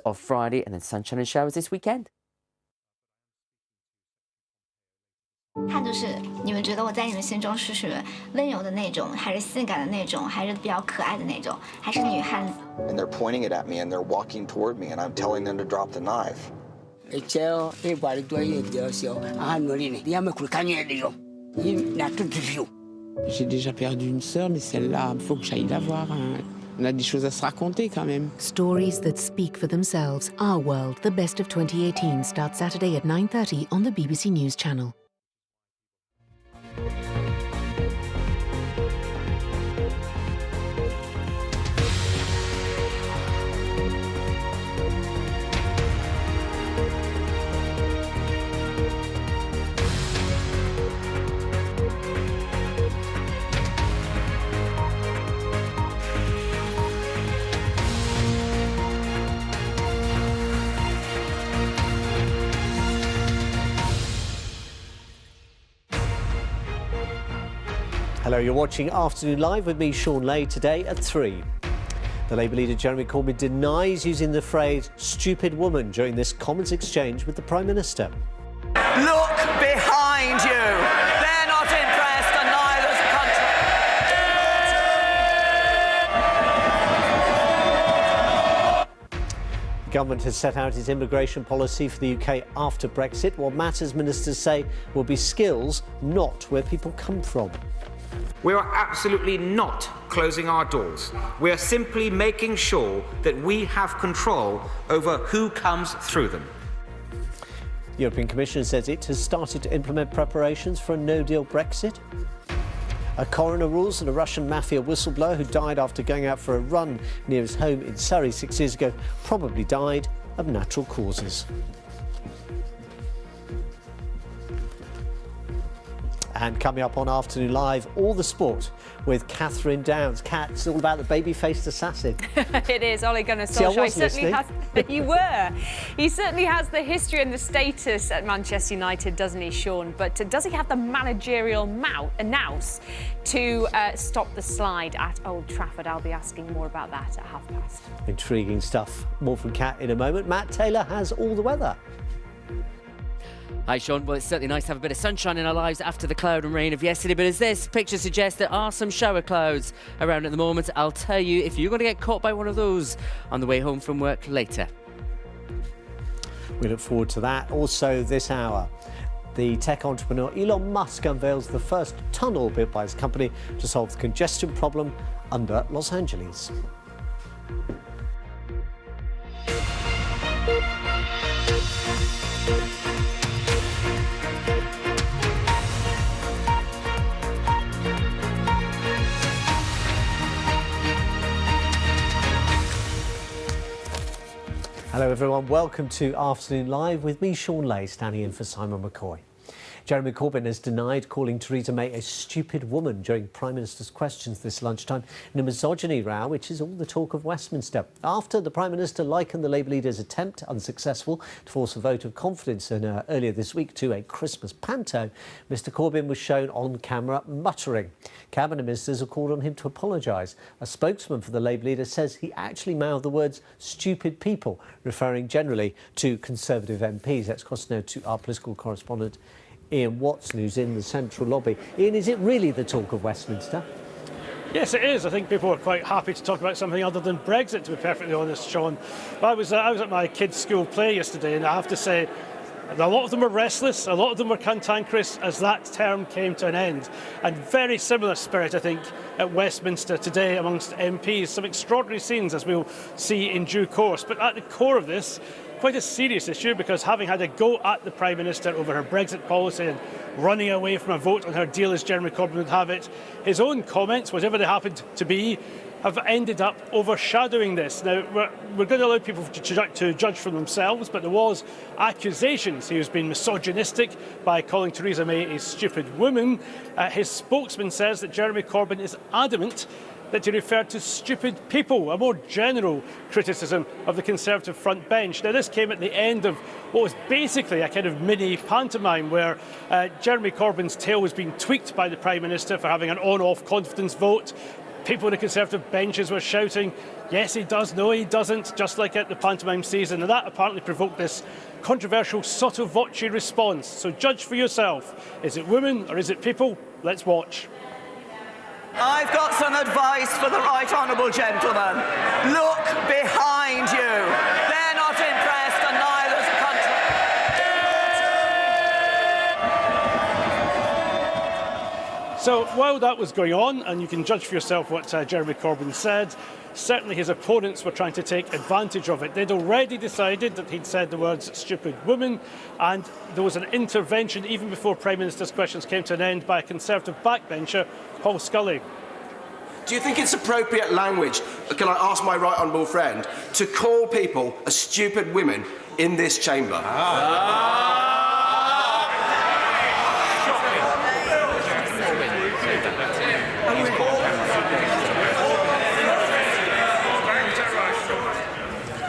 of Friday and then sunshine and showers this weekend. 看就是你们觉得我在你们心中是属于温柔的那种，还是性感的那种，还是比较可爱的那种，还是女汉子？ And they're pointing it at me and they're walking toward me and I'm telling them to drop the knife. J'ai déjà perdu une sœur, mais celle-là, il faut que j'aille la voir. On a des choses à se raconter quand même. Stories that speak for themselves. Our World, the best of 2018, starts Saturday at 9:30 on the BBC News Channel. Hello, you're watching Afternoon Live with me, Shaun Ley, today at 3. The Labour leader Jeremy Corbyn denies using the phrase stupid woman during this Commons exchange with the Prime Minister. Look behind you. They're not impressed and neither's the country. The government has set out its immigration policy for the UK after Brexit. What matters, ministers say, will be skills, not where people come from. We are absolutely not closing our doors. We are simply making sure that we have control over who comes through them. The European Commission says it has started to implement preparations for a no-deal Brexit. A coroner rules that a Russian mafia whistleblower who died after going out for a run near his home in Surrey 6 years ago probably died of natural causes. And coming up on Afternoon Live, all the sport with Catherine Downs. Kat, it's all about the baby-faced assassin. It is. Ole Gunnar Solskjaer certainly has. You were. He certainly has the history and the status at Manchester United, doesn't he, Shaun? But does he have the managerial nous to stop the slide at Old Trafford? I'll be asking more about that at past. Intriguing stuff. More from Kat in a moment. Matt Taylor has all the weather. Hi, Shaun. Well, it's certainly nice to have a bit of sunshine in our lives after the cloud and rain of yesterday. But as this picture suggests, there are some shower clouds around at the moment. I'll tell you if you're going to get caught by one of those on the way home from work later. We look forward to that. Also this hour, the tech entrepreneur Elon Musk unveils the first tunnel built by his company to solve the congestion problem under Los Angeles. Hello everyone, welcome to Afternoon Live with me, Shaun Ley, standing in for Simon McCoy. Jeremy Corbyn has denied calling Theresa May a stupid woman during Prime Minister's questions this lunchtime in a misogyny row, which is all the talk of Westminster. After the Prime Minister likened the Labour leader's attempt, unsuccessful, to force a vote of confidence in her earlier this week to a Christmas panto, Mr Corbyn was shown on camera muttering. Cabinet ministers have called on him to apologise. A spokesman for the Labour leader says he actually mouthed the words stupid people, referring generally to Conservative MPs. Let's cross now to our political correspondent Ian Watson, who's in the central lobby. Ian, is it really the talk of Westminster? Yes, it is. I think people are quite happy to talk about something other than Brexit, to be perfectly honest, Shaun. I was at my kids' school play yesterday, and I have to say, a lot of them were restless, a lot of them were cantankerous as that term came to an end. And very similar spirit, I think, at Westminster today amongst MPs. Some extraordinary scenes, as we'll see in due course. But at the core of this, quite a serious issue, because having had a go at the Prime Minister over her Brexit policy and running away from a vote on her deal, as Jeremy Corbyn would have it, his own comments, whatever they happened to be, have ended up overshadowing this. Now, we're going to allow people to judge for themselves, but there was accusations he was being misogynistic by calling Theresa May a stupid woman. His spokesman says that Jeremy Corbyn is adamant that he referred to stupid people, a more general criticism of the Conservative front bench. Now, this came at the end of what was basically a kind of mini pantomime where Jeremy Corbyn's tail was being tweaked by the Prime Minister for having an on-off confidence vote. People on the Conservative benches were shouting, yes, he does, no, he doesn't, just like at the pantomime season. And that apparently provoked this controversial sotto voce response. So judge for yourself. Is it women or is it people? Let's watch. I've got some advice for the right honourable gentleman. Look behind you. They're not impressed and neither's the country. So while that was going on, and you can judge for yourself what Jeremy Corbyn said, certainly his opponents were trying to take advantage of it. They'd already decided that he'd said the words stupid woman, and there was an intervention even before Prime Minister's questions came to an end by a Conservative backbencher, Paul Scully. Do you think it's appropriate language, can I ask my right honourable friend, to call people a stupid women in this chamber?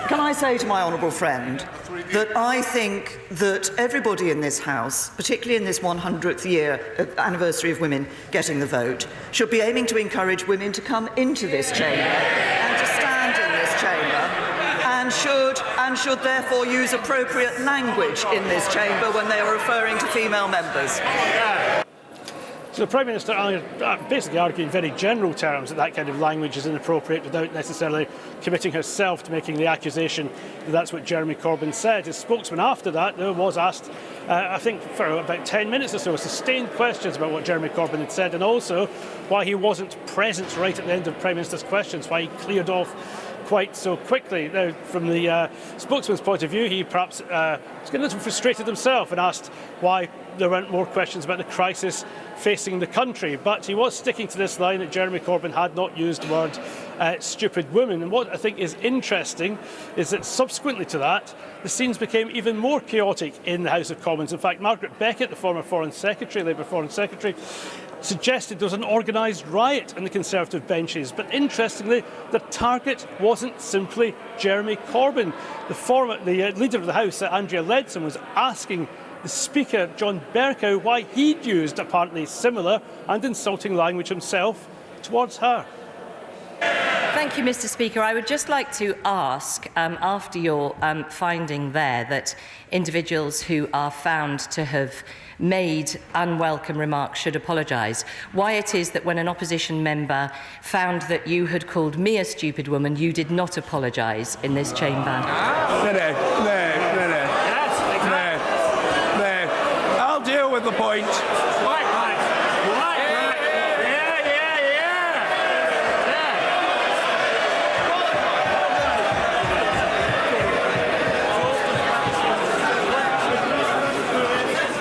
Can I say to my honourable friend that I think that everybody in this House, particularly in this 100th year anniversary of women getting the vote, should be aiming to encourage women to come into this chamber and to stand in this chamber, and should therefore use appropriate language in this chamber when they are referring to female members. So the Prime Minister basically argued in very general terms that that kind of language is inappropriate without necessarily committing herself to making the accusation that that's what Jeremy Corbyn said. His spokesman after that, though, was asked, I think for about 10 minutes or so, sustained questions about what Jeremy Corbyn had said and also why he wasn't present right at the end of Prime Minister's questions, why he cleared off quite so quickly. Now, from the spokesman's point of view, he perhaps was getting a little frustrated himself and asked why there weren't more questions about the crisis facing the country. But he was sticking to this line that Jeremy Corbyn had not used the word stupid woman. And what I think is interesting is that subsequently to that, the scenes became even more chaotic in the House of Commons. In fact, Margaret Beckett, the former Foreign Secretary, Labour Foreign Secretary, suggested there was an organised riot in the Conservative benches. But interestingly, the target wasn't simply Jeremy Corbyn. The leader of the House, Andrea Leadsom, was asking the Speaker, John Bercow, why he'd used apparently similar and insulting language himself towards her. Thank you, Mr. Speaker. I would just like to ask, after your finding there that individuals who are found to have made unwelcome remarks should apologise, why it is that when an opposition member found that you had called me a stupid woman, you did not apologise in this chamber. I'll deal with the point.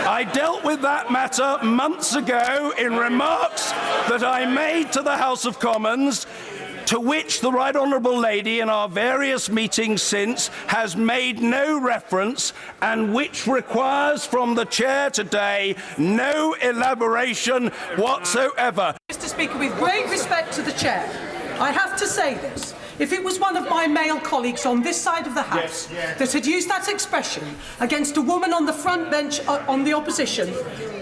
I dealt with that matter months ago in remarks that I made to the House of Commons, to which the Right Honourable Lady in our various meetings since has made no reference, and which requires from the Chair today no elaboration whatsoever. Mr. Speaker, with great respect to the Chair, I have to say this. If it was one of my male colleagues on this side of the House that had used that expression against a woman on the front bench on the opposition,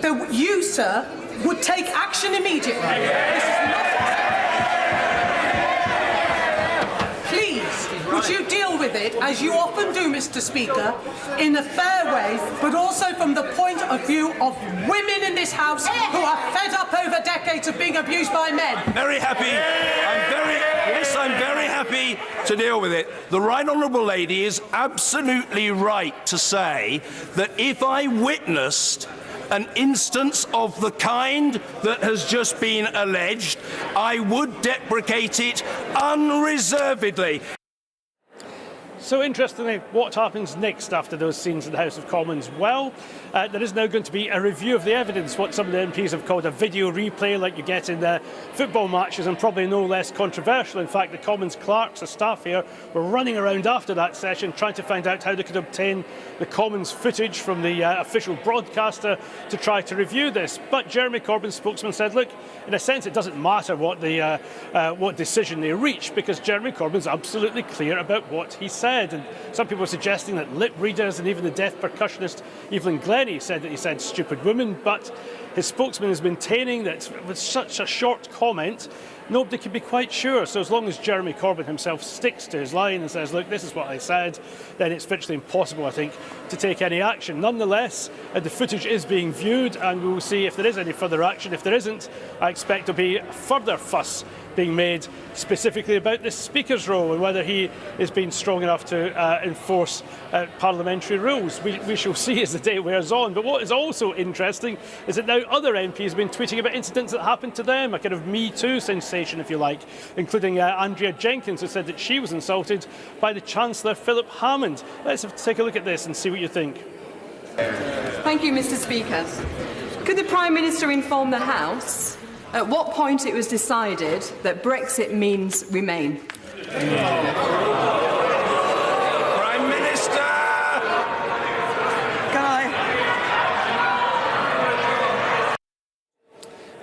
that you, sir, would take action immediately. This is not... Please, would you deal with it, as you often do, Mr. Speaker, in a fair way, but also from the point of view of women in this House who are fed up over decades of being abused by men? Very happy. I'm very happy to deal with it. The Right Honourable Lady is absolutely right to say that if I witnessed an instance of the kind that has just been alleged, I would deprecate it unreservedly. So interestingly, what happens next after those scenes in the House of Commons? Well, there is now going to be a review of the evidence, what some of the MPs have called a video replay like you get in football matches, and probably no less controversial. In fact, the Commons clerks, the staff here, were running around after that session trying to find out how they could obtain the Commons footage from the official broadcaster to try to review this. But Jeremy Corbyn's spokesman said, look, in a sense it doesn't matter what decision they reach, because Jeremy Corbyn's absolutely clear about what he said. said. And some people are suggesting that lip readers and even the deaf percussionist Evelyn Glennie said that he said stupid woman, but his spokesman is maintaining that with such a short comment, nobody can be quite sure. So as long as Jeremy Corbyn himself sticks to his line and says, look, this is what I said, then it's virtually impossible, I think, to take any action. Nonetheless, the footage is being viewed, and we will see if there is any further action. If there isn't, I expect there'll be further fuss being made specifically about the Speaker's role and whether he is being strong enough to enforce parliamentary rules. We shall see as the day wears on. But what is also interesting is that now other MPs have been tweeting about incidents that happened to them, a kind of Me Too sensation, if you like, including Andrea Jenkins, who said that she was insulted by the Chancellor Philip Hammond. Let's take a look at this and see what you think. Thank you, Mr. Speaker. Could the Prime Minister inform the House at what point it was decided that Brexit means remain? Prime Minister!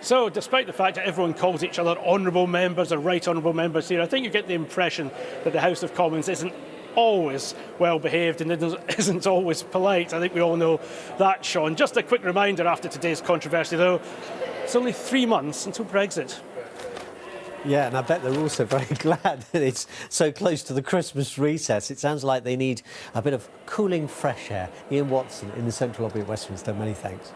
So, despite the fact that everyone calls each other honourable members or right honourable members here, I think you get the impression that the House of Commons isn't always well behaved and isn't always polite. I think we all know that, Shaun. Just a quick reminder after today's controversy, though, it's only 3 months until Brexit. Yeah, and I bet they're also very glad that it's so close to the Christmas recess. It sounds like they need a bit of cooling fresh air. Ian Watson in the Central Lobby at Westminster, many thanks.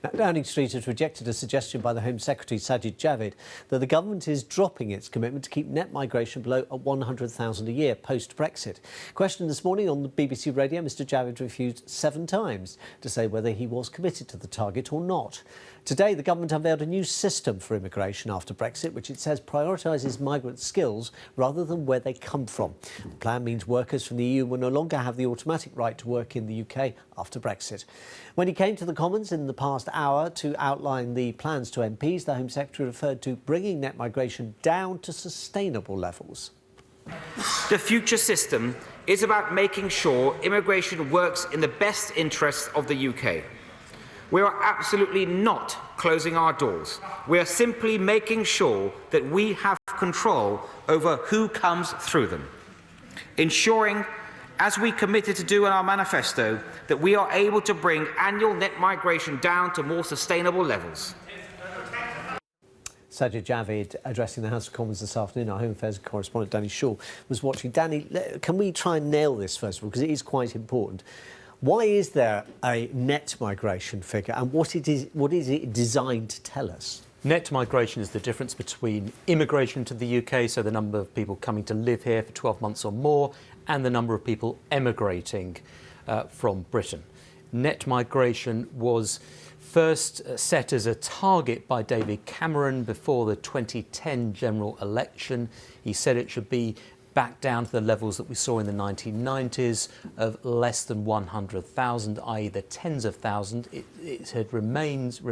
Now, Downing Street has rejected a suggestion by the Home Secretary Sajid Javid that the government is dropping its commitment to keep net migration below 100,000 a year post-Brexit. Questioned this morning on the BBC Radio, Mr Javid refused 7 times to say whether he was committed to the target or not. Today, the government unveiled a new system for immigration after Brexit, which it says prioritises migrant skills rather than where they come from. The plan means workers from the EU will no longer have the automatic right to work in the UK after Brexit. When he came to the Commons in the past hour to outline the plans to MPs, the Home Secretary referred to bringing net migration down to sustainable levels. The future system is about making sure immigration works in the best interests of the UK. We are absolutely not closing our doors. We are simply making sure that we have control over who comes through them. Ensuring, as we committed to do in our manifesto, that we are able to bring annual net migration down to more sustainable levels. Sajid Javid addressing the House of Commons this afternoon. Our Home Affairs correspondent Danny Shaw was watching. Danny, can we try and nail this first of all, because it is quite important. Why is there a net migration figure, and what is it designed to tell us? Net migration is the difference between immigration to the UK, so the number of people coming to live here for 12 months or more, and the number of people emigrating from Britain. Net migration was first set as a target by David Cameron before the 2010 general election. He said it should be back down to the levels that we saw in the 1990s of less than 100,000, i.e. the tens of thousands. It remains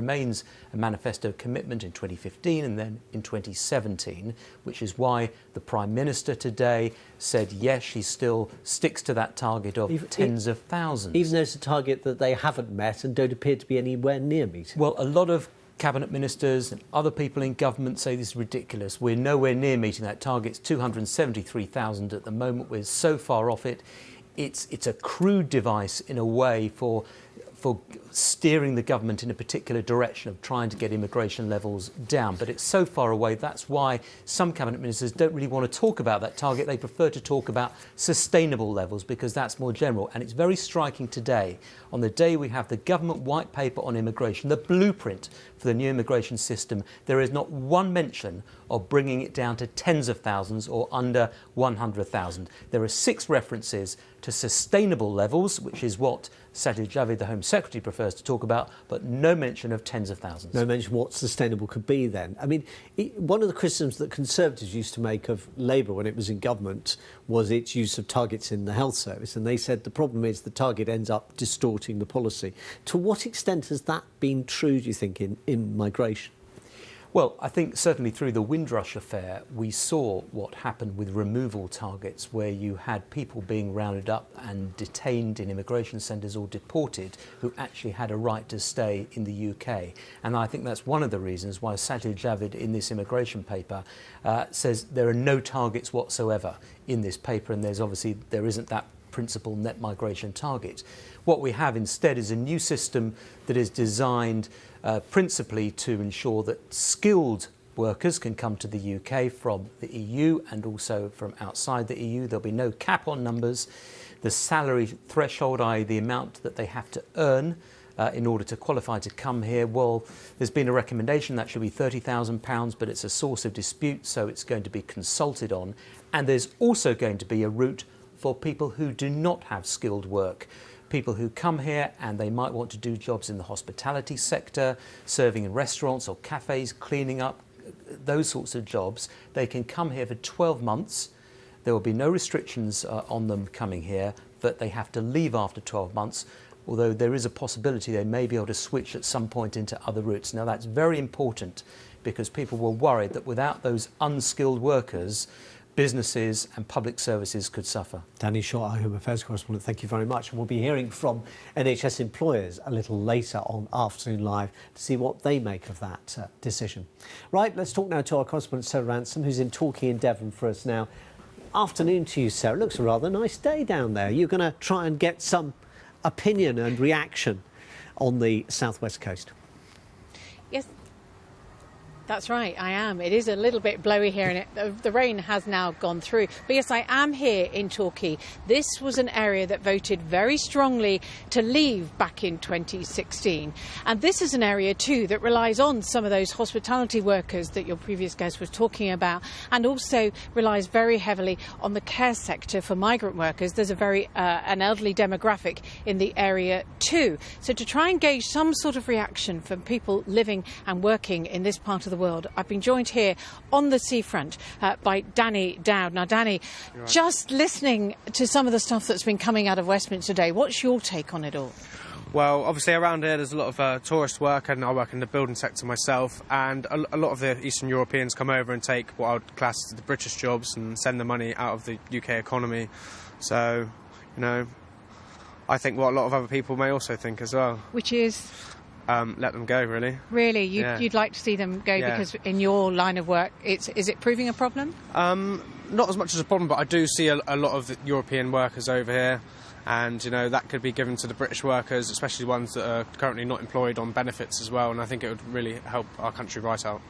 a manifesto commitment in 2015 and then in 2017, which is why the Prime Minister today said yes, she still sticks to that target of tens of thousands. Even though it's a target that they haven't met and don't appear to be anywhere near meeting. Well, a lot of Cabinet ministers and other people in government say this is ridiculous. We're nowhere near meeting that target. It's 273,000 at the moment. We're so far off it. It's a crude device in a way for steering the government in a particular direction of trying to get immigration levels down. But it's so far away. That's why some cabinet ministers don't really want to talk about that target. They prefer to talk about sustainable levels because that's more general. And it's very striking today, on the day we have the government white paper on immigration, the blueprint for the new immigration system, there is not one mention of bringing it down to tens of thousands or under 100,000. There are 6 references to sustainable levels, which is what Sajid Javid, the Home Secretary, prefers to talk about, but no mention of tens of thousands. No mention what sustainable could be then. I mean, one of the criticisms that Conservatives used to make of Labour when it was in government was its use of targets in the health service, and they said the problem is the target ends up distorting the policy. To what extent has that been true, do you think, in migration? Well, I think certainly through the Windrush affair, we saw what happened with removal targets, where you had people being rounded up and detained in immigration centres or deported who actually had a right to stay in the UK. And I think that's one of the reasons why Sajid Javid in this immigration paper says there are no targets whatsoever in this paper, and there isn't that principal net migration target. What we have instead is a new system that is designed principally to ensure that skilled workers can come to the UK from the EU and also from outside the EU. There'll be no cap on numbers. The salary threshold, i.e. the amount that they have to earn in order to qualify to come here, well, there's been a recommendation that should be £30,000, but it's a source of dispute, so it's going to be consulted on. And there's also going to be a route for people who do not have skilled work. People who come here and they might want to do jobs in the hospitality sector, serving in restaurants or cafes, cleaning up, those sorts of jobs. They can come here for 12 months. There will be no restrictions on them coming here, but they have to leave after 12 months, although there is a possibility they may be able to switch at some point into other routes. Now that's very important because people were worried that without those unskilled workers, businesses and public services could suffer. Danny Shaw, our Home Affairs correspondent, thank you very much. And we'll be hearing from NHS employers a little later on Afternoon Live to see what they make of that decision. Right, let's talk now to our correspondent Sarah Ransom, who's in Torquay in Devon for us now. Afternoon to you, Sarah. It looks a rather nice day down there. You're going to try and get some opinion and reaction on the southwest coast. Yes. That's right, I am. It is a little bit blowy here and the rain has now gone through. But yes, I am here in Torquay. This was an area that voted very strongly to leave back in 2016. And this is an area too that relies on some of those hospitality workers that your previous guest was talking about, and also relies very heavily on the care sector for migrant workers. There's a very an elderly demographic in the area too. So to try and gauge some sort of reaction from people living and working in this part of the world, I've been joined here on the seafront by Danny Dowd. Now, Danny, right, just listening to some of the stuff that's been coming out of Westminster today, what's your take on it all? Well, obviously around here there's a lot of tourist work, and I work in the building sector myself, and a lot of the Eastern Europeans come over and take what I would class as the British jobs and send the money out of the UK economy. So, you know, I think what a lot of other people may also think as well. Which is? Let them go, really. Really? You'd like to see them go because in your line of work, is it proving a problem? Not as much as a problem, but I do see a lot of the European workers over here, and, you know, that could be given to the British workers, especially ones that are currently not employed on benefits as well, and I think it would really help our country right out.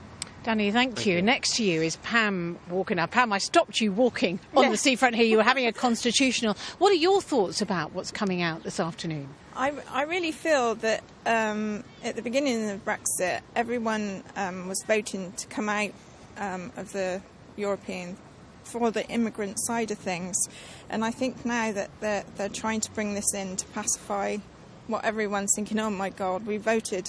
Danny, thank you. Next to you is Pam walking. Now, Pam, I stopped you walking on the seafront here. You were having a constitutional. What are your thoughts about what's coming out this afternoon? I really feel that at the beginning of Brexit, everyone was voting to come out of the European for the immigrant side of things. And I think now that they're trying to bring this in to pacify what everyone's thinking, oh my God, we voted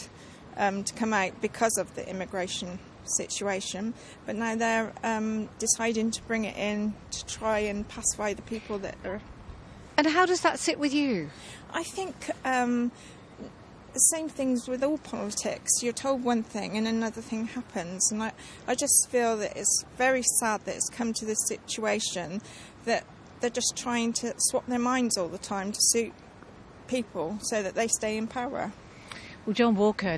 to come out because of the immigration situation, but now they're deciding to bring it in to try and pacify the people that are. And how does that sit with you? I think the same things with all politics. You're told one thing and another thing happens, and I just feel that it's very sad that it's come to this situation that they're just trying to swap their minds all the time to suit people so that they stay in power. Well, John Walker,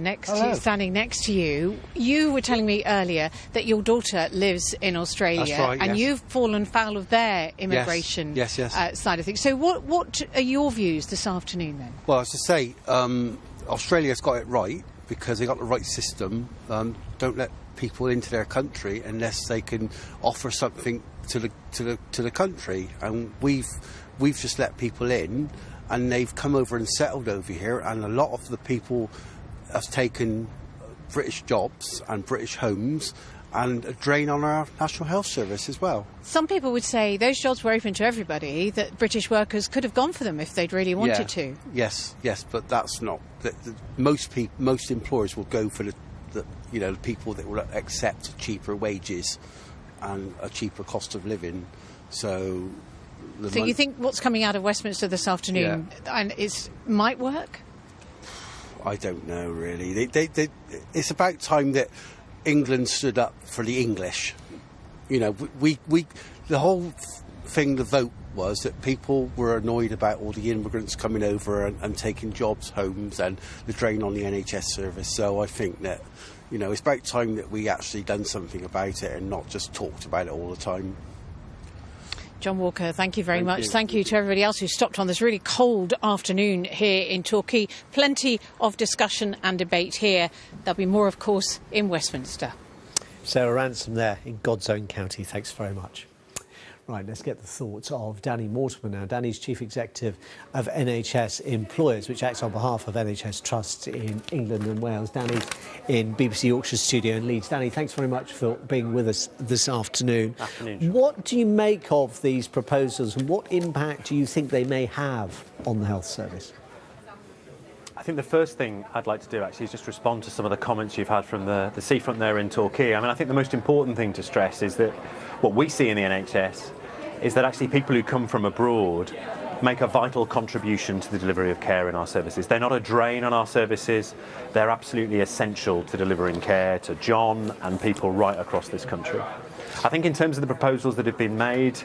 standing next to you, you were telling me earlier that your daughter lives in Australia. That's right, and yes. You've fallen foul of their immigration yes. Side of things. So what are your views this afternoon then? Well, as I say, Australia's got it right because they got the right system. Don't let people into their country unless they can offer something to the country. And we've just let people in, and they've come over and settled over here, and a lot of the people have taken British jobs and British homes and a drain on our National Health Service as well. Some people would say those jobs were open to everybody, that British workers could have gone for them if they'd really wanted to. Yes, but that's not. Most employers will go for the people that will accept cheaper wages and a cheaper cost of living. So you think what's coming out of Westminster this afternoon and might work? I don't know, really. It's about time that England stood up for the English. You know, the whole thing, the vote was that people were annoyed about all the immigrants coming over and taking jobs, homes, and the drain on the NHS service. So I think that, you know, it's about time that we actually done something about it and not just talked about it all the time. John Walker, thank you very much. Thank you to everybody else who stopped on this really cold afternoon here in Torquay. Plenty of discussion and debate here. There'll be more, of course, in Westminster. Sarah Ransom there in God's own county. Thanks very much. Right, let's get the thoughts of Danny Mortimer now. Danny's Chief Executive of NHS Employers, which acts on behalf of NHS Trusts in England and Wales. Danny's in BBC Yorkshire studio in Leeds. Danny, thanks very much for being with us this afternoon. What do you make of these proposals and what impact do you think they may have on the health service? I think the first thing I'd like to do actually is just respond to some of the comments you've had from the seafront there in Torquay. I mean, I think the most important thing to stress is that what we see in the NHS is that actually people who come from abroad make a vital contribution to the delivery of care in our services. They're not a drain on our services. They're absolutely essential to delivering care to John and people right across this country. I think in terms of the proposals that have been made,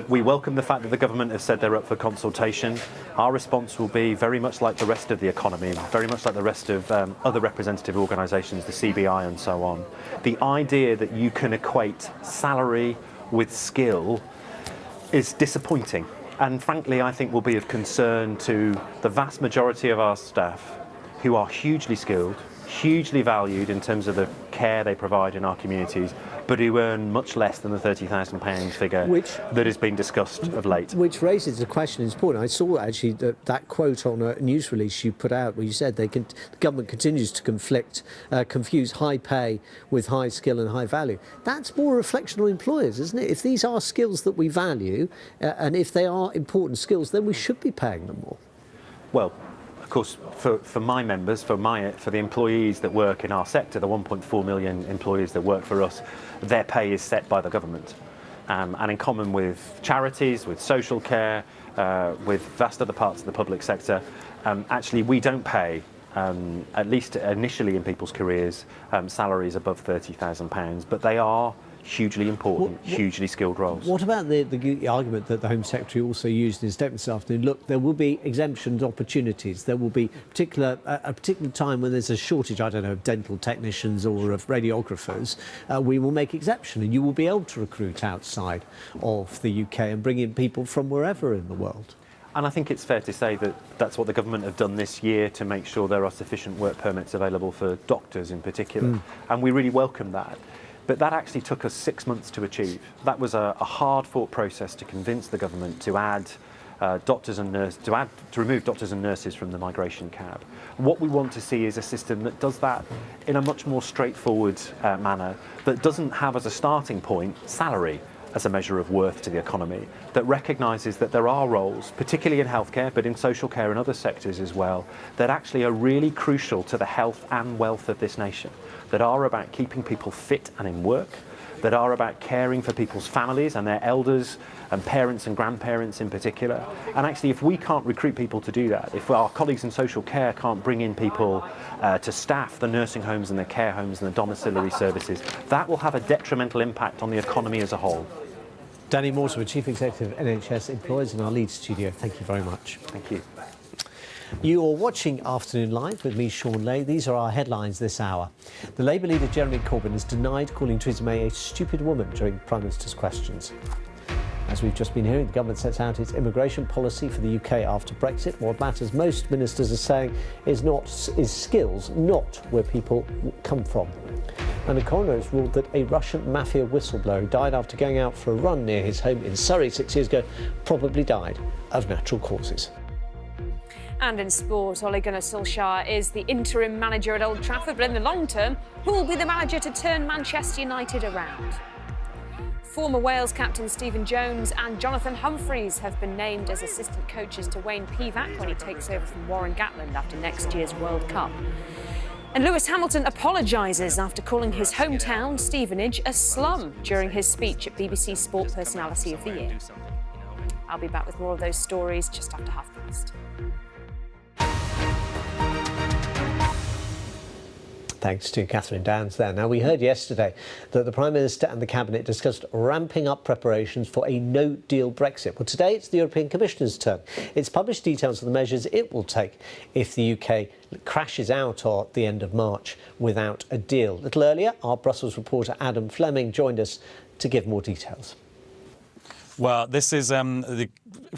we welcome the fact that the government has said they're up for consultation. Our response will be very much like the rest of the economy, very much like the rest of other representative organisations, the CBI and so on. The idea that you can equate salary with skill is disappointing, and frankly I think will be of concern to the vast majority of our staff who are hugely skilled, hugely valued in terms of the care they provide in our communities, but who earn much less than the £30,000 figure that has been discussed of late. Which raises the question, it's important. I saw actually that quote on a news release you put out where you said the government continues to confuse high pay with high skill and high value. That's more a reflection on employers, isn't it? If these are skills that we value and if they are important skills, then we should be paying them more. Well, of course, for my members, for the employees that work in our sector, the 1.4 million employees that work for us, their pay is set by the government. And in common with charities, with social care, with vast other parts of the public sector, actually we don't pay, at least initially in people's careers, salaries above £30,000, but they are hugely important, hugely skilled roles. What about the argument that the Home Secretary also used in his statement this afternoon? Look, there will be exemptions opportunities. There will be a particular time when there's a shortage, I don't know, of dental technicians or of radiographers. We will make exception and you will be able to recruit outside of the UK and bring in people from wherever in the world. And I think it's fair to say that that's what the government have done this year to make sure there are sufficient work permits available for doctors in particular. And we really welcome that. But that actually took us 6 months to achieve. That was a hard-fought process to convince the government to add doctors and nurses, to remove doctors and nurses from the migration cab. What we want to see is a system that does that in a much more straightforward manner, that doesn't have as a starting point salary as a measure of worth to the economy, that recognises that there are roles, particularly in healthcare, but in social care and other sectors as well, that actually are really crucial to the health and wealth of this nation, that are about keeping people fit and in work, that are about caring for people's families and their elders and parents and grandparents in particular. And actually, if we can't recruit people to do that, if our colleagues in social care can't bring in people to staff the nursing homes and the care homes and the domiciliary services, that will have a detrimental impact on the economy as a whole. Danny Mortimer, Chief Executive of NHS Employers in our Leeds studio. Thank you very much. Thank you. You are watching Afternoon Live with me, Shaun Ley. These are our headlines this hour. The Labour leader Jeremy Corbyn has denied calling Theresa May a stupid woman during Prime Minister's questions. As we've just been hearing, the government sets out its immigration policy for the UK after Brexit. What matters most, ministers are saying, is skills, not where people come from. And a coroner has ruled that a Russian mafia whistleblower who died after going out for a run near his home in Surrey 6 years ago probably died of natural causes. And in sport, Ole Gunnar Solskjaer is the interim manager at Old Trafford, but in the long term, who will be the manager to turn Manchester United around? Former Wales captain Stephen Jones and Jonathan Humphreys have been named as assistant coaches to Wayne Pivac when he takes over from Warren Gatland after next year's World Cup. And Lewis Hamilton apologises after calling his hometown, Stevenage, a slum during his speech at BBC Sport Personality of the Year. I'll be back with more of those stories just after 12:30. Thanks to Catherine Downs there. Now, we heard yesterday that the Prime Minister and the Cabinet discussed ramping up preparations for a no-deal Brexit. Well, today it's the European Commissioner's turn. It's published details of the measures it will take if the UK crashes out at the end of March without a deal. A little earlier, our Brussels reporter Adam Fleming joined us to give more details. Well, this is the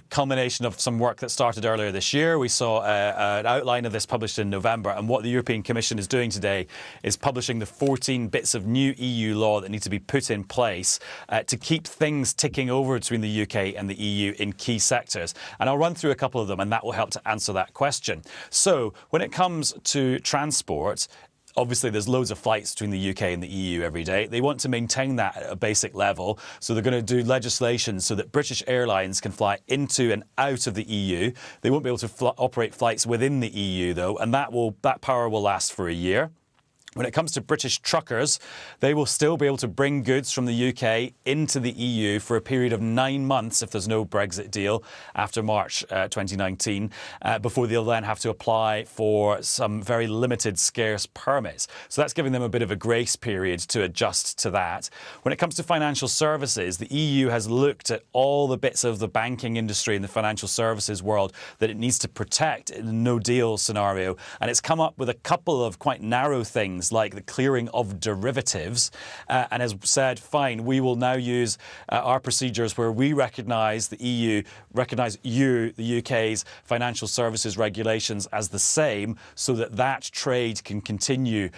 culmination of some work that started earlier this year. We saw an outline of this published in November, and what the European Commission is doing today is publishing the 14 bits of new EU law that need to be put in place to keep things ticking over between the UK and the EU in key sectors. And I'll run through a couple of them, and that will help to answer that question. So when it comes to transport, obviously, there's loads of flights between the UK and the EU every day. They want to maintain that at a basic level. So they're going to do legislation so that British airlines can fly into and out of the EU. They won't be able to operate flights within the EU, though, and that power will last for a year. When it comes to British truckers, they will still be able to bring goods from the UK into the EU for a period of 9 months if there's no Brexit deal after March 2019, before they'll then have to apply for some very limited scarce permits. So that's giving them a bit of a grace period to adjust to that. When it comes to financial services, the EU has looked at all the bits of the banking industry and the financial services world that it needs to protect in a no-deal scenario, and it's come up with a couple of quite narrow things like the clearing of derivatives, and has said, fine, we will now use our procedures where we recognise the EU, recognise the UK's financial services regulations as the same, so that that trade can continue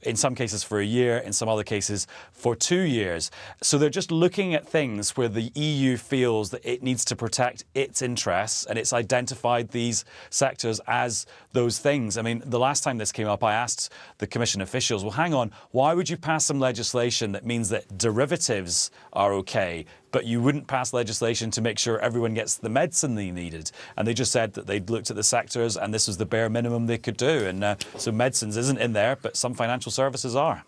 in some cases for a year, in some other cases for 2 years. So they're just looking at things where the EU feels that it needs to protect its interests, and it's identified these sectors as those things. I mean, the last time this came up, I asked the Commission officials, well, hang on, why would you pass some legislation that means that derivatives are okay, but you wouldn't pass legislation to make sure everyone gets the medicine they needed? And they just said that they'd looked at the sectors and this was the bare minimum they could do. And so medicines isn't in there, but some financial services are.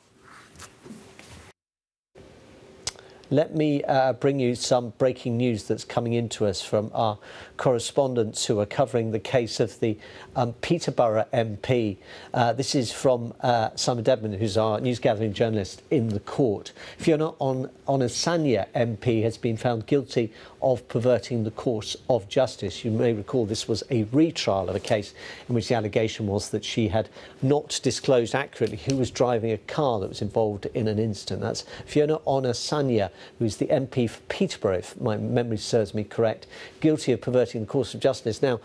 Let me bring you some breaking news that's coming into us from our correspondents who are covering the case of the Peterborough MP. This is from Simon Dedman, who's our news-gathering journalist in the court. Fiona Onasanya MP has been found guilty of perverting the course of justice. You may recall this was a retrial of a case in which the allegation was that she had not disclosed accurately who was driving a car that was involved in an incident. That's Fiona Onasanya, who's the MP for Peterborough, if my memory serves me correct, guilty of perverting the course of justice. Now,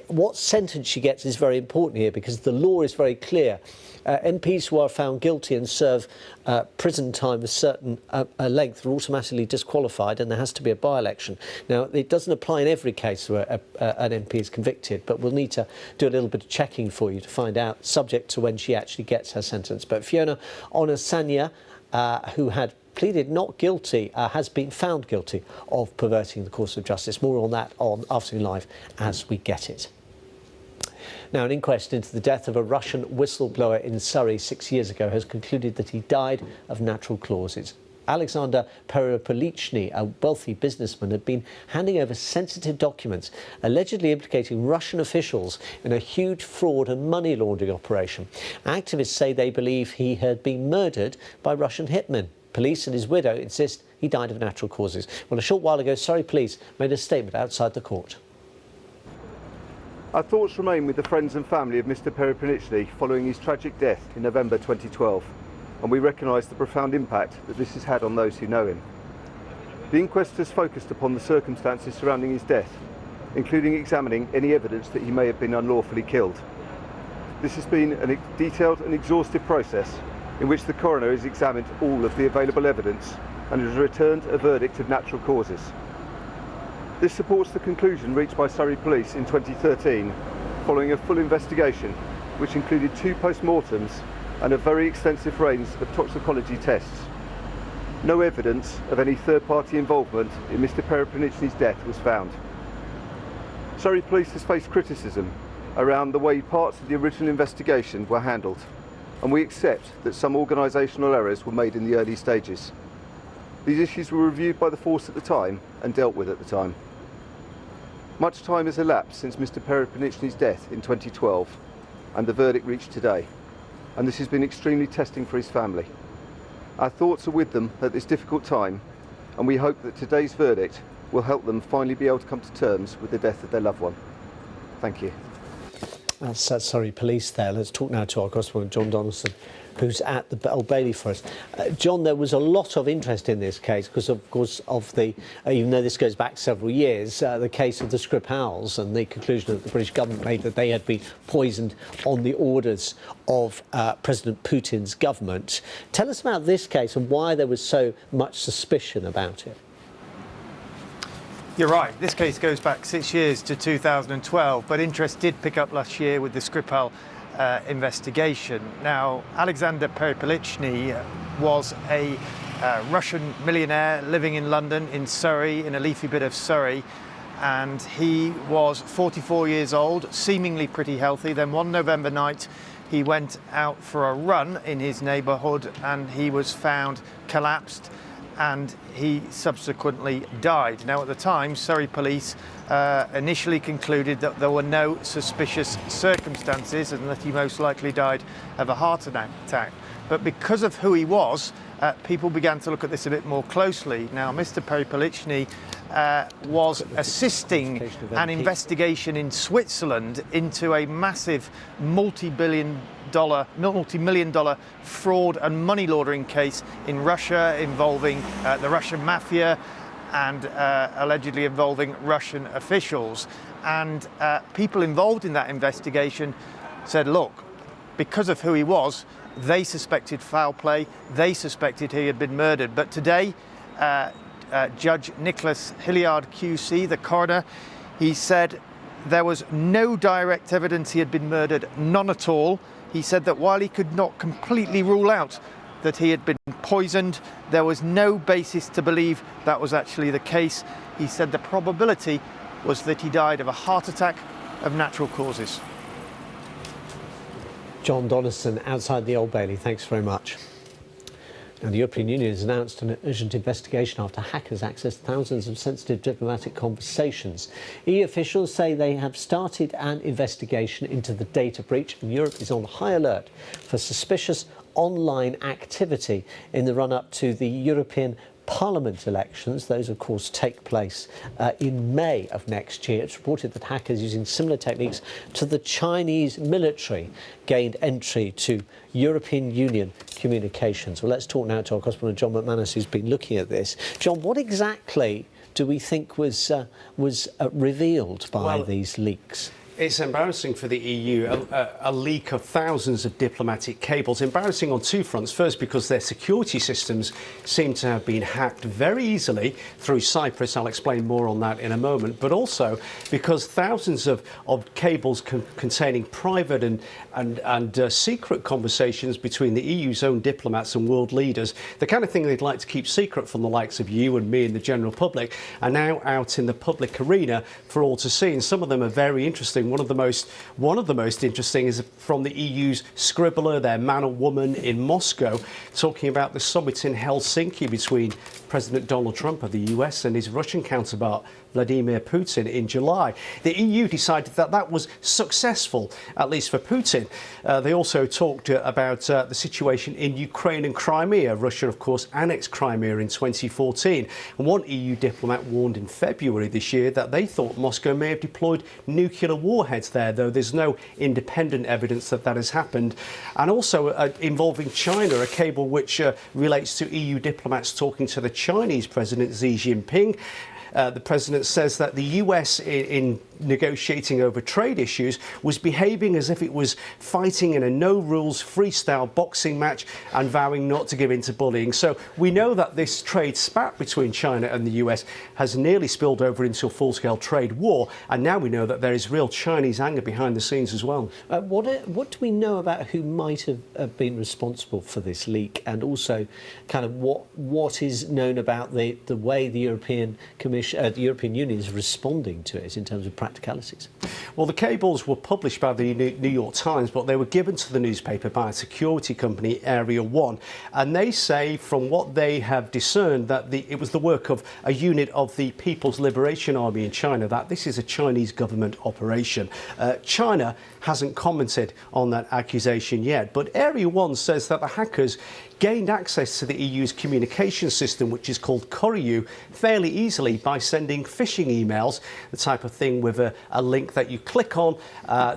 what sentence she gets is very important here, because the law is very clear. MPs who are found guilty and serve prison time a certain length are automatically disqualified, and there has to be a by-election. Now, it doesn't apply in every case where an MP is convicted, but we'll need to do a little bit of checking for you to find out, subject to when she actually gets her sentence. But Fiona Onasanya, who had pleaded not guilty, has been found guilty of perverting the course of justice. More on that on Afternoon Live as we get it. Now, an inquest into the death of a Russian whistleblower in Surrey 6 years ago has concluded that he died of natural causes. Alexander Perepolichny, a wealthy businessman, had been handing over sensitive documents allegedly implicating Russian officials in a huge fraud and money laundering operation. Activists say they believe he had been murdered by Russian hitmen. Police and his widow insist he died of natural causes. Well, a short while ago, Surrey Police made a statement outside the court. Our thoughts remain with the friends and family of Mr Perepolichny following his tragic death in November 2012, and we recognise the profound impact that this has had on those who know him. The inquest has focused upon the circumstances surrounding his death, including examining any evidence that he may have been unlawfully killed. This has been a detailed and exhaustive process in which the coroner has examined all of the available evidence and has returned a verdict of natural causes. This supports the conclusion reached by Surrey Police in 2013 following a full investigation which included 2 post-mortems and a very extensive range of toxicology tests. No evidence of any third-party involvement in Mr Perepolichny's death was found. Surrey Police has faced criticism around the way parts of the original investigation were handled, and we accept that some organisational errors were made in the early stages. These issues were reviewed by the force at the time and dealt with at the time. Much time has elapsed since Mr Perepolichny's death in 2012 and the verdict reached today. and this has been extremely testing for his family. Our thoughts are with them at this difficult time, and we hope that today's verdict will help them finally be able to come to terms with the death of their loved one. Thank you. That's Surrey Police there. Let's talk now to our correspondent John Donaldson, who's at the Old Bailey for us. John, there was a lot of interest in this case because, of course, of the, even though this goes back several years, the case of the Skripals and the conclusion that the British government made that they had been poisoned on the orders of President Putin's government. Tell us about this case and why there was so much suspicion about it. You're right, this case goes back 6 years to 2012, but interest did pick up last year with the Skripal investigation. Now, Alexander Perepelichny was a Russian millionaire living in London, in Surrey, in a leafy bit of Surrey, and he was 44 years old, seemingly pretty healthy. Then one November night, he went out for a run in his neighbourhood and he was found collapsed, and he subsequently died. Now, at the time, Surrey Police initially concluded that there were no suspicious circumstances and that he most likely died of a heart attack. But because of who he was, people began to look at this a bit more closely. Now, Mr. Perepelichny was assisting an investigation in Switzerland into a massive multi-million dollar fraud and money laundering case in Russia involving the Russian mafia and allegedly involving Russian officials. And people involved in that investigation said, look, because of who he was, they suspected foul play, they suspected he had been murdered. But today, Judge Nicholas Hilliard QC, the coroner, he said there was no direct evidence he had been murdered, none at all. He said that while he could not completely rule out that he had been poisoned, there was no basis to believe that was actually the case. He said the probability was that he died of a heart attack of natural causes. John Donaldson outside the Old Bailey, thanks very much. Now, the European Union has announced an urgent investigation after hackers accessed thousands of sensitive diplomatic conversations. EU officials say they have started an investigation into the data breach, and Europe is on high alert for suspicious online activity in the run-up to the European Parliament elections. Those, of course, take place in May of next year. It's reported that hackers using similar techniques to the Chinese military gained entry to European Union communications. Well, let's talk now to our correspondent John McManus, who's been looking at this. John, what exactly do we think was revealed by these leaks? It's embarrassing for the EU, a leak of thousands of diplomatic cables. Embarrassing on two fronts. First, because their security systems seem to have been hacked very easily through Cyprus. I'll explain more on that in a moment. But also because thousands of cables containing private and secret conversations between the EU's own diplomats and world leaders, the kind of thing they'd like to keep secret from the likes of you and me and the general public, are now out in the public arena for all to see. And some of them are very interesting. One of the most interesting is from the EU's scribbler, their man or woman in Moscow, talking about the summit in Helsinki between President Donald Trump of the US and his Russian counterpart Vladimir Putin in July. The EU decided that that was successful, at least for Putin. They also talked about the situation in Ukraine and Crimea. Russia, of course, annexed Crimea in 2014. And one EU diplomat warned in February this year that they thought Moscow may have deployed nuclear warheads there, though there's no independent evidence that that has happened. And also involving China, a cable which relates to EU diplomats talking to the Chinese President Xi Jinping. The president says that the US, in negotiating over trade issues, was behaving as if it was fighting in a no-rules freestyle boxing match and vowing not to give in to bullying. So we know that this trade spat between China and the US has nearly spilled over into a full-scale trade war, and now we know that there is real Chinese anger behind the scenes as well. What do we know about who might have been responsible for this leak, and also kind of what is known about the way the European Commission, the European Union is responding to it in terms of practicalities. Well, the cables were published by the New York Times, but they were given to the newspaper by a security company, Area 1. And they say, from what they have discerned, that it was the work of a unit of the People's Liberation Army in China, that this is a Chinese government operation. China hasn't commented on that accusation yet, but Area 1 says that the hackers gained access to the EU's communication system, which is called Koryu, fairly easily by sending phishing emails, the type of thing with a link that you click on,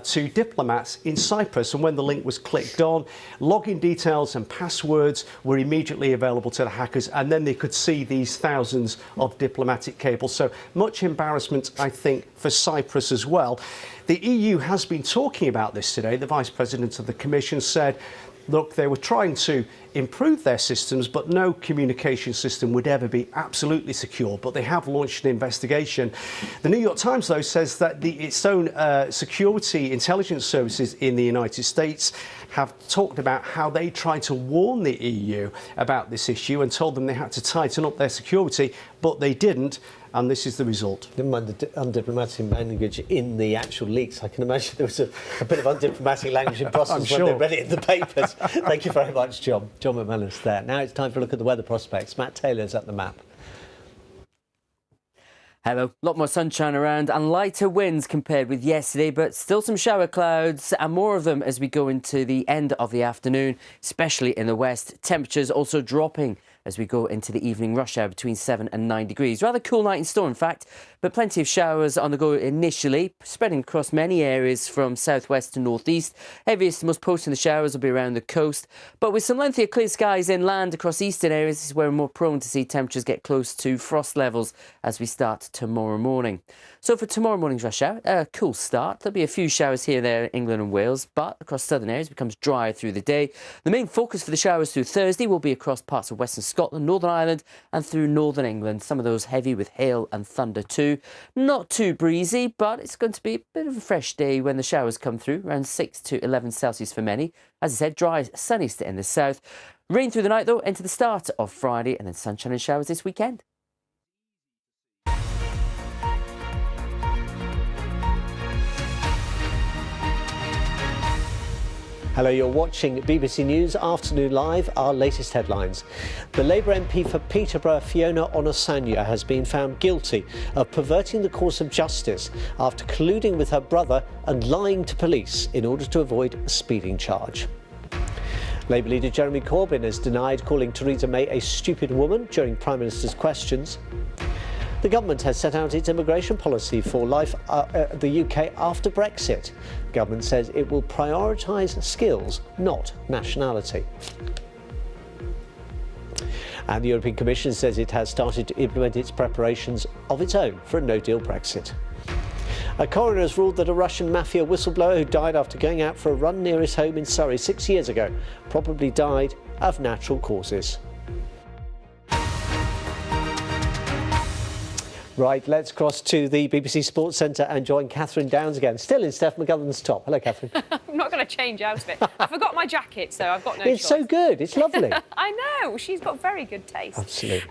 to diplomats in Cyprus. And when the link was clicked on, login details and passwords were immediately available to the hackers, and then they could see these thousands of diplomatic cables. So much embarrassment, I think, for Cyprus as well. The EU has been talking about this today. The Vice President of the Commission said, look, they were trying to improve their systems, but no communication system would ever be absolutely secure. But they have launched an investigation. The New York Times, though, says that its own security intelligence services in the United States have talked about how they tried to warn the EU about this issue and told them they had to tighten up their security, but they didn't. And this is the result. Never mind the undiplomatic language in the actual leaks. I can imagine there was a bit of undiplomatic language in Brussels when they read it in the papers. Thank you very much, John. John McManus there. Now it's time for a look at the weather prospects. Matt Taylor's at the map. Hello. A lot more sunshine around and lighter winds compared with yesterday, but still some shower clouds and more of them as we go into the end of the afternoon, especially in the west. Temperatures also dropping as we go into the evening rush hour between 7 and 9 degrees. Rather cool night in store, in fact, but plenty of showers on the go initially, spreading across many areas from southwest to northeast. Heaviest, most potent in the showers will be around the coast, but with some lengthier clear skies inland across eastern areas, this is where we're more prone to see temperatures get close to frost levels as we start tomorrow morning. So for tomorrow morning's rush hour, a cool start. There'll be a few showers here and there in England and Wales, but across southern areas it becomes drier through the day. The main focus for the showers through Thursday will be across parts of Western Scotland, Northern Ireland and through Northern England. Some of those heavy with hail and thunder too. Not too breezy, but it's going to be a bit of a fresh day when the showers come through, around 6 to 11 Celsius for many. As I said, dry, sunny in the south. Rain through the night though into the start of Friday, and then sunshine and showers this weekend. Hello, you're watching BBC News Afternoon Live. Our latest headlines. The Labour MP for Peterborough, Fiona Onasanya, has been found guilty of perverting the course of justice after colluding with her brother and lying to police in order to avoid a speeding charge. Labour leader Jeremy Corbyn has denied calling Theresa May a stupid woman during Prime Minister's questions. The government has set out its immigration policy for life the UK after Brexit. The government says it will prioritise skills, not nationality. And the European Commission says it has started to implement its preparations of its own for a no-deal Brexit. A coroner has ruled that a Russian mafia whistleblower who died after going out for a run near his home in Surrey 6 years ago probably died of natural causes. Right, let's cross to the BBC Sports Centre and join Catherine Downs again, still in Steph McGovern's top. Hello, Catherine. I'm not going to change out of it. I forgot my jacket, so I've got no It's choice. so good, it's lovely. I know, she's got very good taste. Absolutely.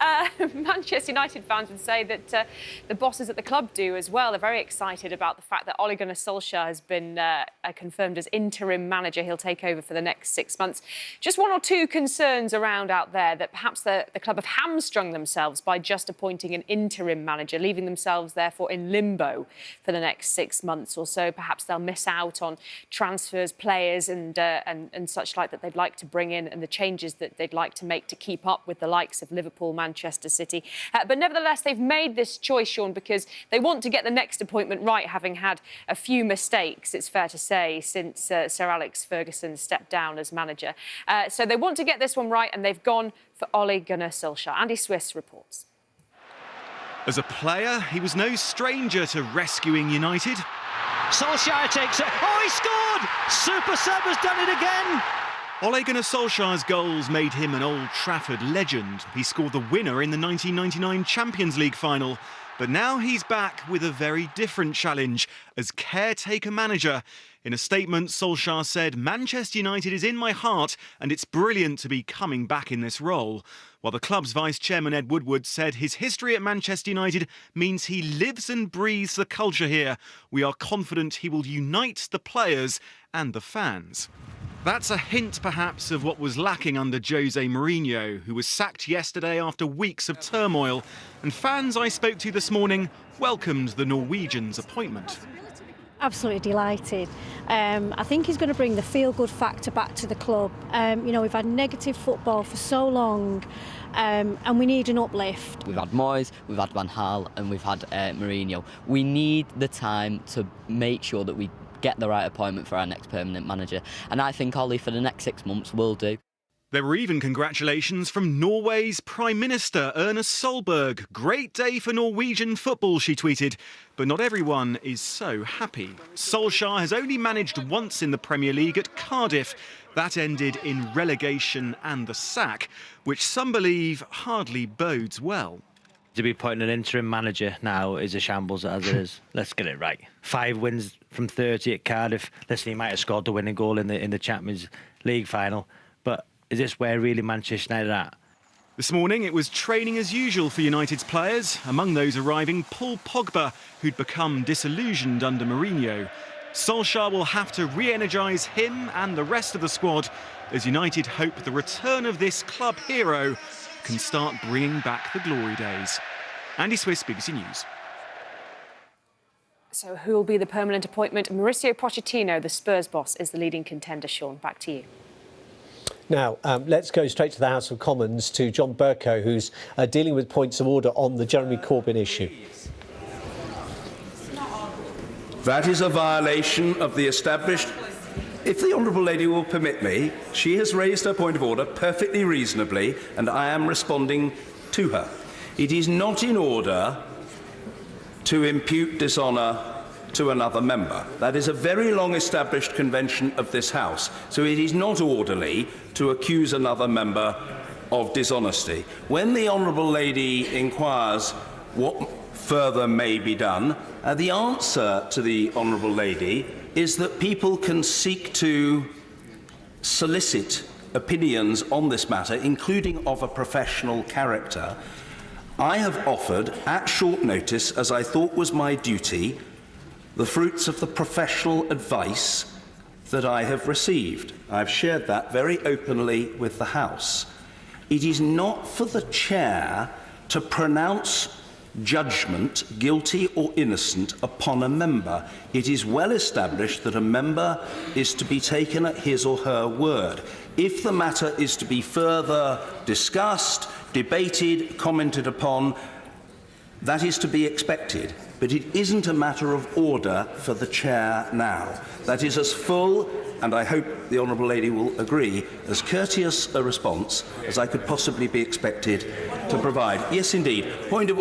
Manchester United fans would say that the bosses at the club do as well. They're very excited about the fact that Ole Gunnar Solskjaer has been confirmed as interim manager. He'll take over for the next 6 months. Just one or two concerns around out there that perhaps the club have hamstrung themselves by just appointing an interim manager, leaving themselves therefore in limbo for the next 6 months or so. Perhaps they'll miss out on transfers, players and such like that they'd like to bring in and the changes that they'd like to make to keep up with the likes of Liverpool, Manchester City. But nevertheless, they've made this choice, Shaun, because they want to get the next appointment right, having had a few mistakes, it's fair to say, since Sir Alex Ferguson stepped down as manager. So they want to get this one right, and they've gone for Ole Gunnar Solskjaer. Andy Swiss reports. As a player, he was no stranger to rescuing United. Solskjaer takes it. Oh, he scored! Super Sub has done it again. Ole Gunnar Solskjaer's goals made him an Old Trafford legend. He scored the winner in the 1999 Champions League final. But now he's back with a very different challenge as caretaker manager In a statement, Solskjaer said, "Manchester United is in my heart and it's brilliant to be coming back in this role." While the club's vice-chairman Ed Woodward said his history at Manchester United means he lives and breathes the culture here. We are confident he will unite the players and the fans. That's a hint, perhaps, of what was lacking under Jose Mourinho, who was sacked yesterday after weeks of turmoil. And fans I spoke to this morning welcomed the Norwegian's appointment. Absolutely delighted. I think he's going to bring the feel-good factor back to the club. You know, we've had negative football for so long, and we need an uplift. We've had Moyes, we've had Van Gaal, and we've had Mourinho. We need the time to make sure that we get the right appointment for our next permanent manager. And I think Ollie, for the next 6 months, will do. There were even congratulations from Norway's Prime Minister, Erna Solberg. "Great day for Norwegian football," she tweeted. But not everyone is so happy. Solskjaer has only managed once in the Premier League at Cardiff. That ended in relegation and the sack, which some believe hardly bodes well. To be putting an interim manager now is a shambles as it is. Let's get it right. 5 wins from 30 at Cardiff. Listen, he might have scored the winning goal in the Champions League final, but is this where really Manchester United are at? This morning it was training as usual for United's players. Among those arriving, Paul Pogba, who'd become disillusioned under Mourinho. Solskjaer will have to re-energise him and the rest of the squad as United hope the return of this club hero can start bringing back the glory days. Andy Swiss, BBC News. So who will be the permanent appointment? Mauricio Pochettino, the Spurs boss, is the leading contender. Shaun, back to you. Now, let's go straight to the House of Commons to John Bercow, who's dealing with points of order on the Jeremy Corbyn issue. That is a violation of the established... If the Honourable Lady will permit me, she has raised her point of order perfectly reasonably, and I am responding to her. It is not in order to impute dishonour to another member. That is a very long-established convention of this House, so it is not orderly to accuse another member of dishonesty. When the Honourable Lady inquires what further may be done, the answer to the Honourable Lady is that people can seek to solicit opinions on this matter, including of a professional character. I have offered, at short notice, as I thought was my duty, the fruits of the professional advice that I have received. I've shared that very openly with the House. It is not for the Chair to pronounce judgment, guilty or innocent, upon a member. It is well established that a member is to be taken at his or her word. If the matter is to be further discussed, debated, commented upon, that is to be expected. But it isn't a matter of order for the Chair now. That is as full, and I hope the Honourable Lady will agree, as courteous a response as I could possibly be expected to provide. Yes, indeed. Point of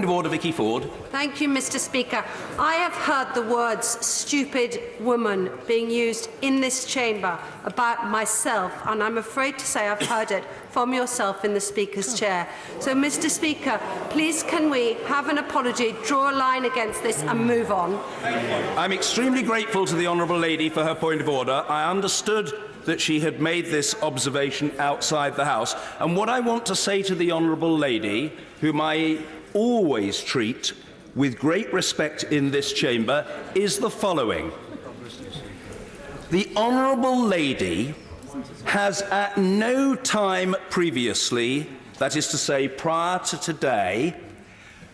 order, Vicky Ford. Thank you, Mr. Speaker. I have heard the words "stupid woman" being used in this chamber about myself, and I'm afraid to say I've heard it from yourself in the Speaker's chair. So, Mr. Speaker, please can we have an apology, draw a line against this and move on? I'm extremely grateful to the Honourable Lady for her point of order. I understood that she had made this observation outside the House. And what I want to say to the Honourable Lady, whom I always treat with great respect in this chamber, is the following. The Honourable Lady has at no time previously, that is to say prior to today,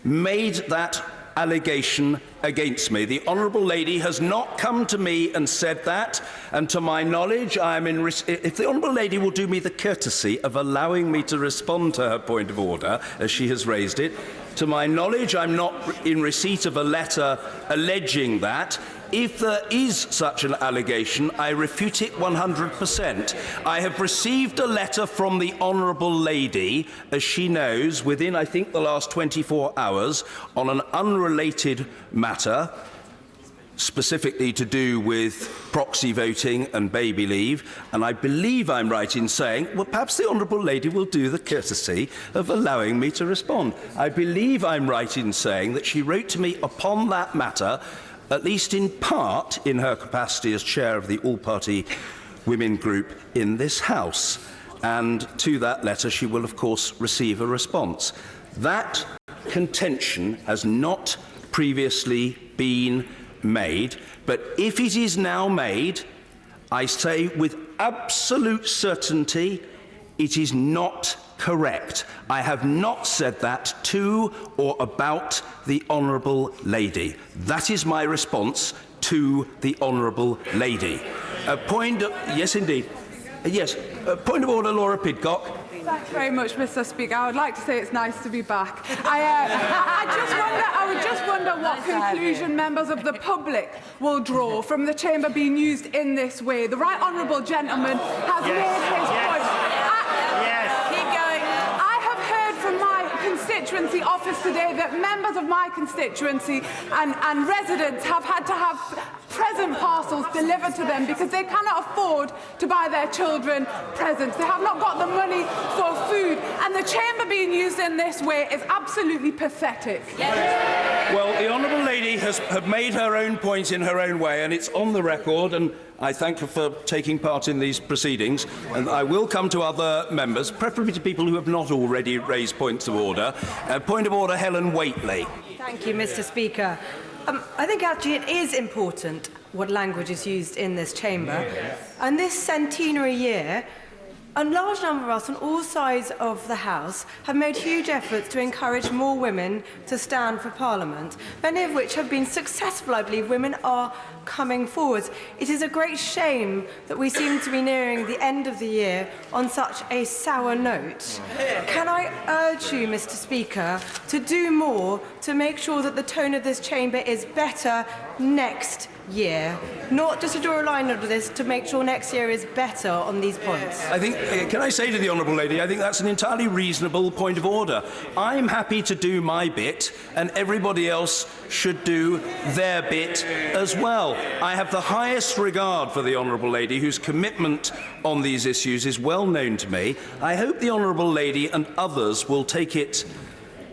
made that allegation against me. The Honourable Lady has not come to me and said that, and to my knowledge, I am in... If the Honourable Lady will do me the courtesy of allowing me to respond to her point of order, as she has raised it, to my knowledge, I'm not in receipt of a letter alleging that. If there is such an allegation, I refute it 100%. I have received a letter from the Honourable Lady, as she knows, within, I think, the last 24 hours, on an unrelated matter, specifically to do with proxy voting and baby leave, and I believe I'm right in saying, well, perhaps the Honourable Lady will do the courtesy of allowing me to respond. I believe I'm right in saying that she wrote to me upon that matter at least in part in her capacity as chair of the all-party women group in this House. And to that letter, she will, of course, receive a response. That contention has not previously been made, but if it is now made, I say with absolute certainty, it is not correct. I have not said that to or about the Honourable Lady. That is my response to the Honourable Lady. Yes, indeed. Yes. Point of order, Laura Pidcock. Thanks very much, Mr. Speaker. I would like to say it's nice to be back. I would just wonder what conclusion members of the public will draw from the chamber being used in this way. The right honourable gentleman has made his point. Keep going. I have heard from my constituency office today that members of my constituency and residents have had to have present parcels delivered to them because they cannot afford to buy their children presents. They have not got the money for food, and the chamber being used in this way is absolutely pathetic. Well, the Honourable Lady has made her own point in her own way, and it's on the record, and I thank her for taking part in these proceedings. And I will come to other members, preferably to people who have not already raised points of order. Point of order, Helen Whately. Thank you, Mr. Speaker. I think actually it is important what language is used in this chamber. And this centenary year, a large number of us on all sides of the House have made huge efforts to encourage more women to stand for Parliament, many of which have been successful. I believe women are coming forward. It is a great shame that we seem to be nearing the end of the year on such a sour note. Can I urge you, Mr. Speaker, to do more to make sure that the tone of this chamber is better next year, not just to draw a line under this, to make sure next year is better on these points? I think, can I say to the Honourable Lady, I think that's an entirely reasonable point of order. I'm happy to do my bit, and everybody else should do their bit as well. I have the highest regard for the Honourable Lady, whose commitment on these issues is well known to me. I hope the Honourable Lady and others will take it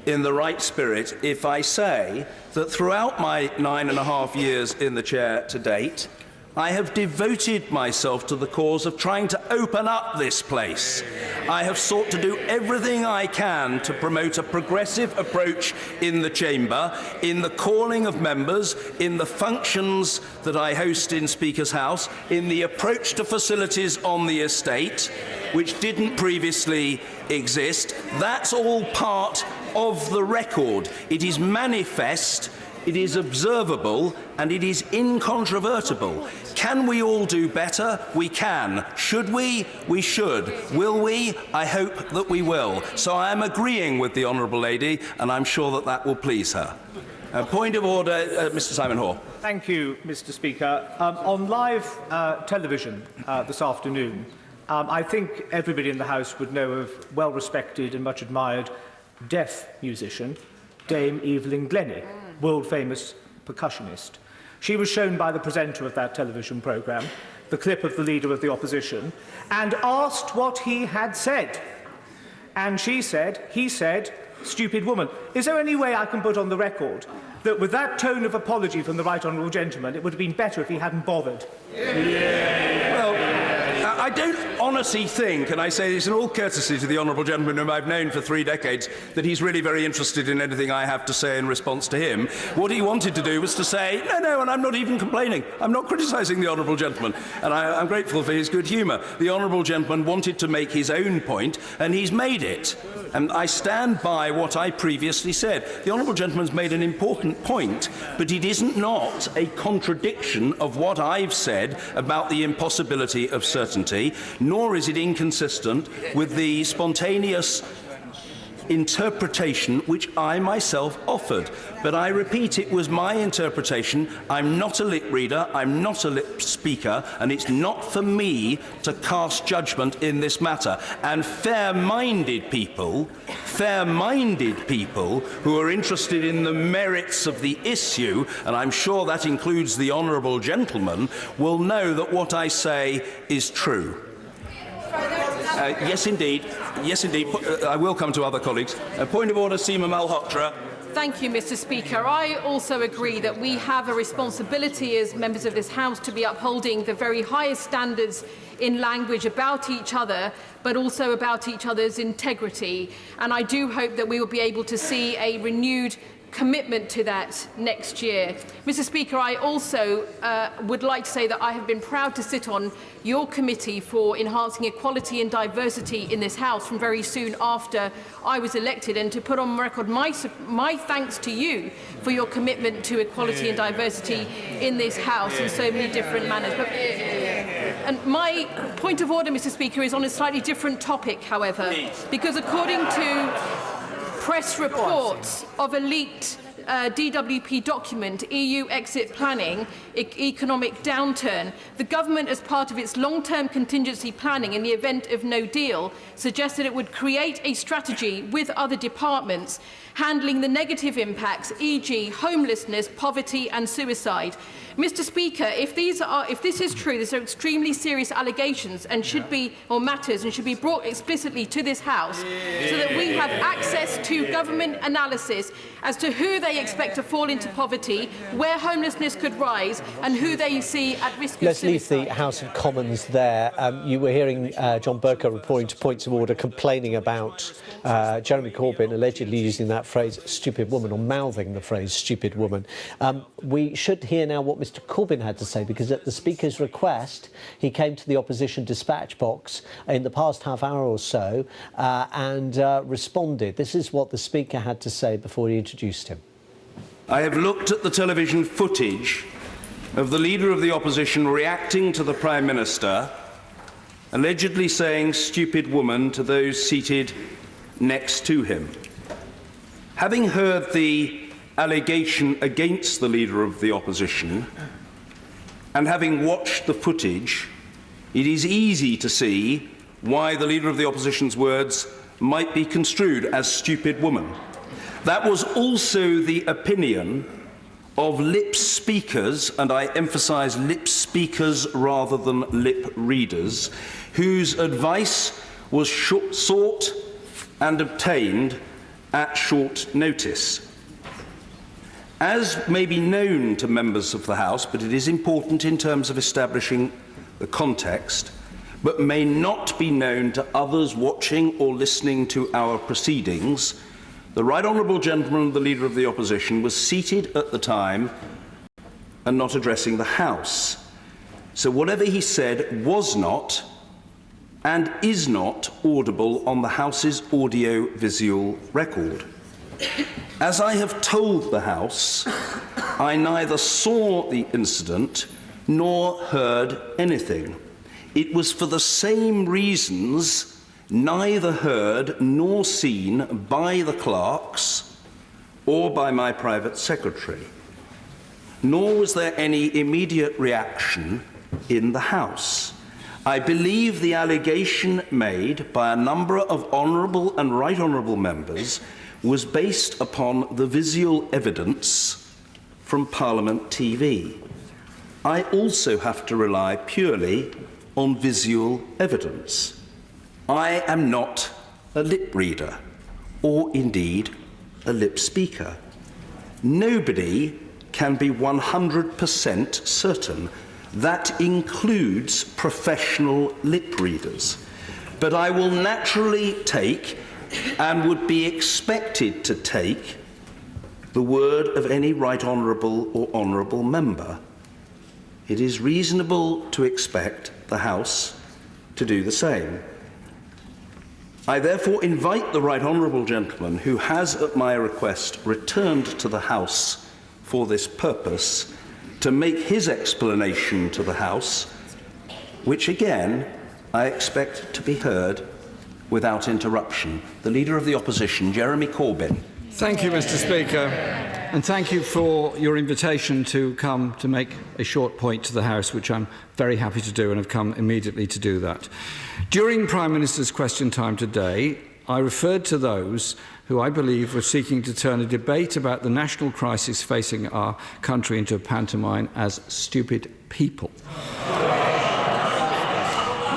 in the right spirit if I say that throughout my 9.5 years in the chair to date, I have devoted myself to the cause of trying to open up this place. I have sought to do everything I can to promote a progressive approach in the chamber, in the calling of members, in the functions that I host in Speaker's House, in the approach to facilities on the estate, which didn't previously exist. That's all part of the record. It is manifest, it is observable, and it is incontrovertible. Can we all do better? We can. Should we? We should. Will we? I hope that we will. So I am agreeing with the Honourable Lady, and I'm sure that that will please her. Point of order, Mr. Simon Hoare. Thank you, Mr. Speaker. On live television this afternoon, I think everybody in the House would know of well-respected and much admired deaf musician, Dame Evelyn Glennie, world-famous percussionist. She was shown by the presenter of that television programme the clip of the Leader of the Opposition and asked what he had said. And he said, "Stupid woman." Is there any way I can put on the record that with that tone of apology from the right honourable gentleman, it would have been better if he hadn't bothered? Well, I don't honestly think, and I say this in all courtesy to the honourable gentleman whom I've known for 3 decades, that he's really very interested in anything I have to say in response to him. What he wanted to do was to say, no, and I'm not even complaining. I'm not criticising the honourable gentleman, and I'm grateful for his good humour. The honourable gentleman wanted to make his own point, and he's made it. And I stand by what I previously said. The honourable gentleman's made an important point, but it isn't not a contradiction of what I've said about the impossibility of certainty, nor is it inconsistent with the spontaneous interpretation which I myself offered. But I repeat, it was my interpretation. I'm not a lip reader, I'm not a lip speaker, and it's not for me to cast judgment in this matter. And fair-minded people who are interested in the merits of the issue, and I'm sure that includes the honourable gentleman, will know that what I say is true. Yes, indeed. Yes, indeed. I will come to other colleagues. Point of order, Seema Malhotra. Thank you, Mr. Speaker. I also agree that we have a responsibility as members of this House to be upholding the very highest standards in language about each other, but also about each other's integrity. And I do hope that we will be able to see a renewed commitment to that next year. Mr. Speaker, I also would like to say that I have been proud to sit on your committee for enhancing equality and diversity in this House from very soon after I was elected, and to put on record my thanks to you for your commitment to equality and diversity in this House in so many different manners. And my point of order, Mr. Speaker, is on a slightly different topic, however, because according to press reports of a leaked DWP document, EU exit planning, economic downturn, the government, as part of its long-term contingency planning in the event of no deal, suggested it would create a strategy with other departments handling the negative impacts, e.g. homelessness, poverty and suicide. Mr. Speaker, if this is true, these are extremely serious allegations and should be, or matters, and should be brought explicitly to this House so that we have access to government analysis as to who they expect to fall into poverty, where homelessness could rise and who they see at risk of Let's suicide. leave the House of Commons there. You were hearing John Burker reporting to points of order, complaining about Jeremy Corbyn allegedly using that phrase stupid woman, or mouthing the phrase stupid woman. We should hear now what Mr Corbyn had to say, because at the Speaker's request he came to the opposition dispatch box in the past half hour or so and responded. This is what the Speaker had to say before he introduced him. I have looked at the television footage of the Leader of the Opposition reacting to the Prime Minister, allegedly saying stupid woman to those seated next to him. Having heard the allegation against the Leader of the Opposition and having watched the footage, it is easy to see why the Leader of the Opposition's words might be construed as stupid woman. That was also the opinion of lip speakers, and I emphasise lip speakers rather than lip readers, whose advice was sought and obtained at short notice. As may be known to members of the House, but it is important in terms of establishing the context, but may not be known to others watching or listening to our proceedings, the Right Honourable Gentleman, the Leader of the Opposition, was seated at the time and not addressing the House. So whatever he said was not and is not audible on the House's audio-visual record. As I have told the House, I neither saw the incident nor heard anything. It was for the same reasons neither heard nor seen by the clerks or by my private secretary. Nor was there any immediate reaction in the House. I believe the allegation made by a number of honourable and right honourable members was based upon the visual evidence from Parliament TV. I also have to rely purely on visual evidence. I am not a lip reader, or indeed a lip speaker. Nobody can be 100% certain. That includes professional lip readers. But I will naturally take, and would be expected to take, the word of any right honourable or honourable member. It is reasonable to expect the House to do the same. I therefore invite the Right Honourable Gentleman, who has, at my request, returned to the House for this purpose, to make his explanation to the House, which again I expect to be heard without interruption. The Leader of the Opposition, Jeremy Corbyn. Thank you, Mr. Speaker, and thank you for your invitation to come to make a short point to the House, which I'm very happy to do and have come immediately to do that. During Prime Minister's question time today, I referred to those who I believe were seeking to turn a debate about the national crisis facing our country into a pantomime as stupid people.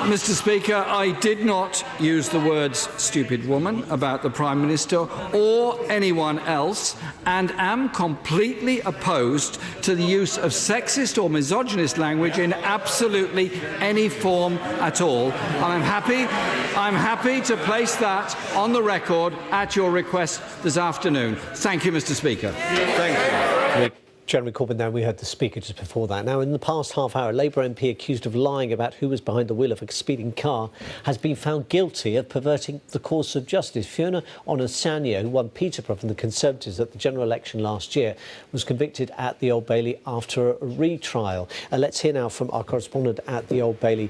Mr. Speaker, I did not use the words stupid woman about the Prime Minister or anyone else, and am completely opposed to the use of sexist or misogynist language in absolutely any form at all. I'm happy to place that on the record at your request this afternoon. Thank you, Mr. Speaker. Thank you. Jeremy Corbyn there. We heard the Speaker just before that. Now, in the past half hour, a Labour MP accused of lying about who was behind the wheel of a speeding car has been found guilty of perverting the course of justice. Fiona Onasanya, who won Peterborough from the Conservatives at the general election last year, was convicted at the Old Bailey after a retrial. Let's hear now from our correspondent at the Old Bailey,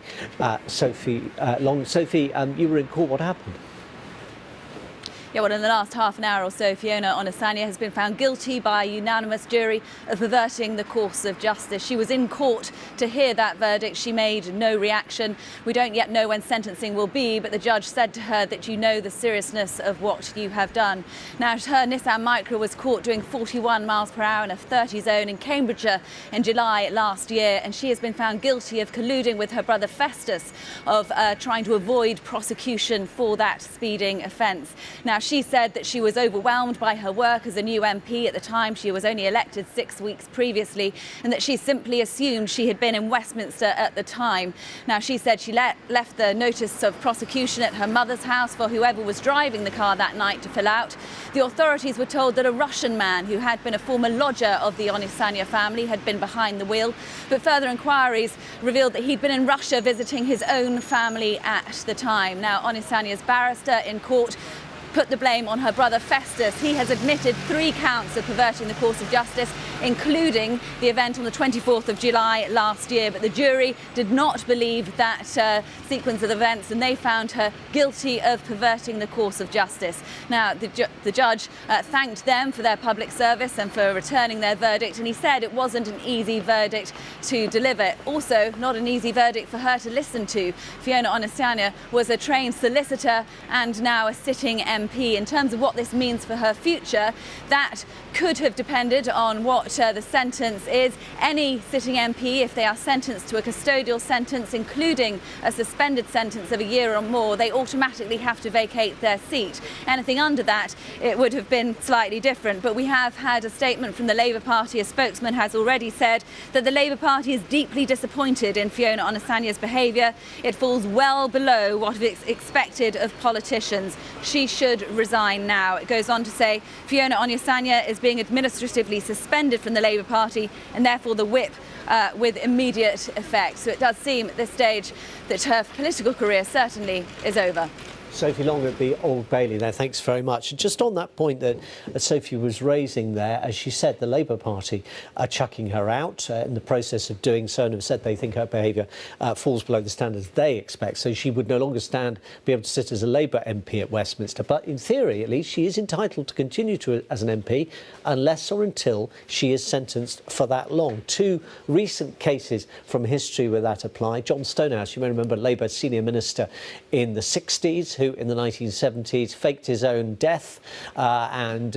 Sophie Long. Sophie, you were in court. What happened? Yeah, well, in the last half an hour or so, Fiona Onasanya has been found guilty by a unanimous jury of perverting the course of justice. She was in court to hear that verdict. She made no reaction. We don't yet know when sentencing will be, but the judge said to her that you know the seriousness of what you have done. Now, her Nissan Micra was caught doing 41 miles per hour in a 30 zone in Cambridgeshire in July last year, and she has been found guilty of colluding with her brother Festus of trying to avoid prosecution for that speeding offence. Now, she said that she was overwhelmed by her work as a new MP at the time. She was only elected 6 weeks previously, and that she simply assumed she had been in Westminster at the time. Now, she said she left the notice of prosecution at her mother's house for whoever was driving the car that night to fill out. The authorities were told that a Russian man who had been a former lodger of the Onasanya family had been behind the wheel, but further inquiries revealed that he'd been in Russia visiting his own family at the time. Now, Onasanya's barrister in court put the blame on her brother Festus. He has admitted 3 counts of perverting the course of justice, including the event on the 24th of July last year. But the jury did not believe that sequence of events, and they found her guilty of perverting the course of justice. Now, the judge thanked them for their public service and for returning their verdict, and he said it wasn't an easy verdict to deliver. Also, not an easy verdict for her to listen to. Fiona Onasanya was a trained solicitor and now a sitting MP. In terms of what this means for her future, that could have depended on what the sentence is. Any sitting MP, if they are sentenced to a custodial sentence, including a suspended sentence of a year or more, they automatically have to vacate their seat. Anything under that, it would have been slightly different. But we have had a statement from the Labour Party. A spokesman has already said that the Labour Party is deeply disappointed in Fiona Onasanya's behaviour. It falls well below what is expected of politicians. She should resign now. It goes on to say Fiona Onasanya is being administratively suspended from the Labour Party, and therefore the whip with immediate effect. So it does seem at this stage that her political career certainly is over. Sophie Long at the Old Bailey there, thanks very much. Just on that point that Sophie was raising there, as she said, the Labour Party are chucking her out in the process of doing so, and have said they think her behaviour falls below the standards they expect, so she would no longer be able to sit as a Labour MP at Westminster. But in theory, at least, she is entitled to continue as an MP unless or until she is sentenced for that long. 2 recent cases from history where that applied. John Stonehouse, you may remember, Labour senior minister in the 60s, who in the 1970s faked his own death and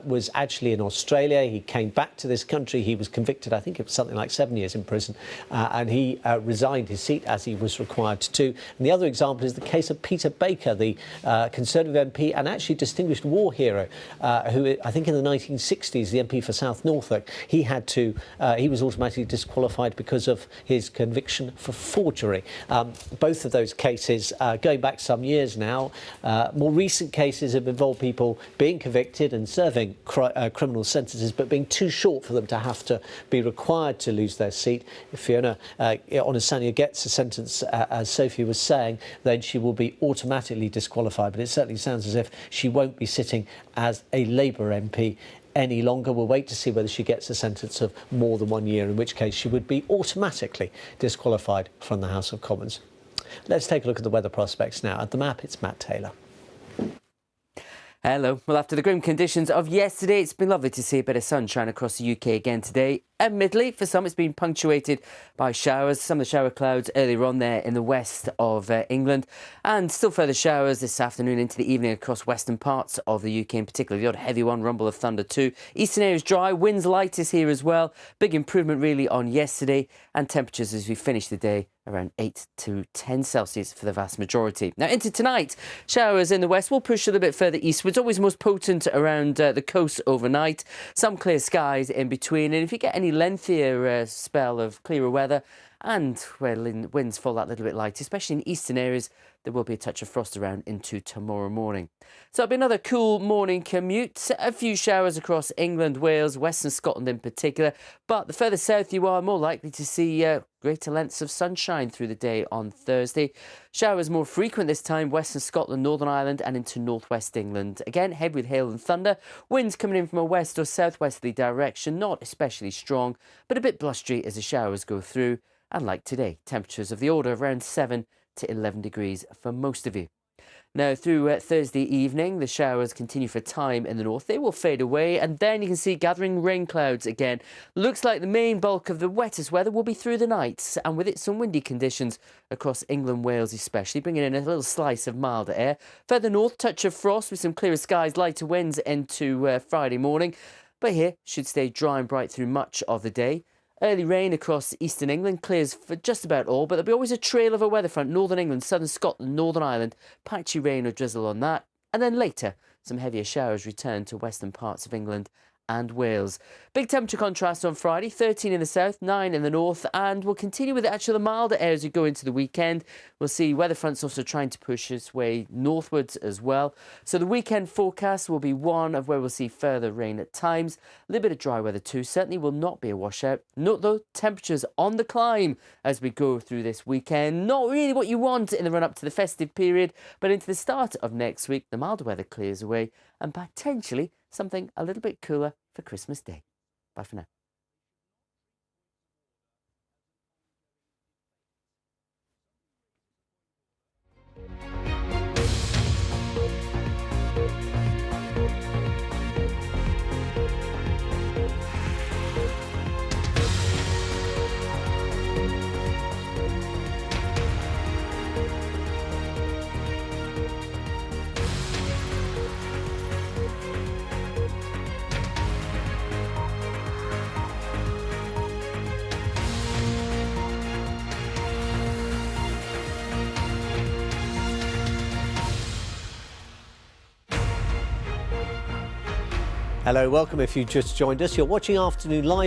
was actually in Australia. He came back to this country. He was convicted, I think it was something like 7 years in prison, and he resigned his seat as he was required to do. And the other example is the case of Peter Baker, the Conservative MP and actually distinguished war hero, who I think in the 1960s, the MP for South Norfolk, he was automatically disqualified because of his conviction for forgery. Both of those cases going back some years now. More recent cases have involved people being convicted and serving criminal sentences, but being too short for them to have to be required to lose their seat. If Fiona Onasanya gets a sentence, as Sophie was saying, then she will be automatically disqualified. But it certainly sounds as if she won't be sitting as a Labour MP any longer. We'll wait to see whether she gets a sentence of more than 1 year, in which case she would be automatically disqualified from the House of Commons. Let's take a look at the weather prospects now. At the map, it's Matt Taylor. Hello. Well, after the grim conditions of yesterday, it's been lovely to see a bit of sunshine across the UK again today. Admittedly, for some, it's been punctuated by showers. Some of the shower clouds earlier on there in the west of England, and still further showers this afternoon into the evening across western parts of the UK in particular. The odd heavy one, rumble of thunder too. Eastern areas dry, winds lightest here as well. Big improvement really on yesterday, and temperatures as we finish the day around 8 to 10 Celsius for the vast majority. Now into tonight, showers in the west will push a little bit further eastwards, always most potent around the coast overnight. Some clear skies in between, and if you get any lengthier spell of clearer weather and where winds fall that little bit light, especially in eastern areas, there will be a touch of frost around into tomorrow morning. So it'll be another cool morning commute. A few showers across England, Wales, Western Scotland in particular. But the further south you are, more likely to see greater lengths of sunshine through the day on Thursday. Showers more frequent this time, Western Scotland, Northern Ireland and into northwest England. Again, heavy with hail and thunder. Winds coming in from a west or southwesterly direction, not especially strong, but a bit blustery as the showers go through. And like today, temperatures of the order of around 7 to 11 degrees for most of you. Now, through Thursday evening, the showers continue for a time in the north. They will fade away, and then you can see gathering rain clouds again. Looks like the main bulk of the wettest weather will be through the night, and with it some windy conditions across England, Wales especially, bringing in a little slice of milder air. Further north, touch of frost with some clearer skies, lighter winds into Friday morning. But here, should stay dry and bright through much of the day. Early rain across eastern England clears for just about all, but there'll be always a trail of a weather front. Northern England, southern Scotland, Northern Ireland, patchy rain or drizzle on that. And then later, some heavier showers return to western parts of England and Wales. Big temperature contrast on Friday, 13 in the south, 9 in the north, and we'll continue with actually the milder air as we go into the weekend. We'll see weather fronts also trying to push its way northwards as well. So the weekend forecast will be one of where we'll see further rain at times. A little bit of dry weather too. Certainly will not be a washout. Note though, temperatures on the climb as we go through this weekend. Not really what you want in the run up to the festive period, but into the start of next week, the milder weather clears away and potentially something a little bit cooler for Christmas Day. Bye for now. Hello, welcome if you just joined us. You're watching Afternoon Live.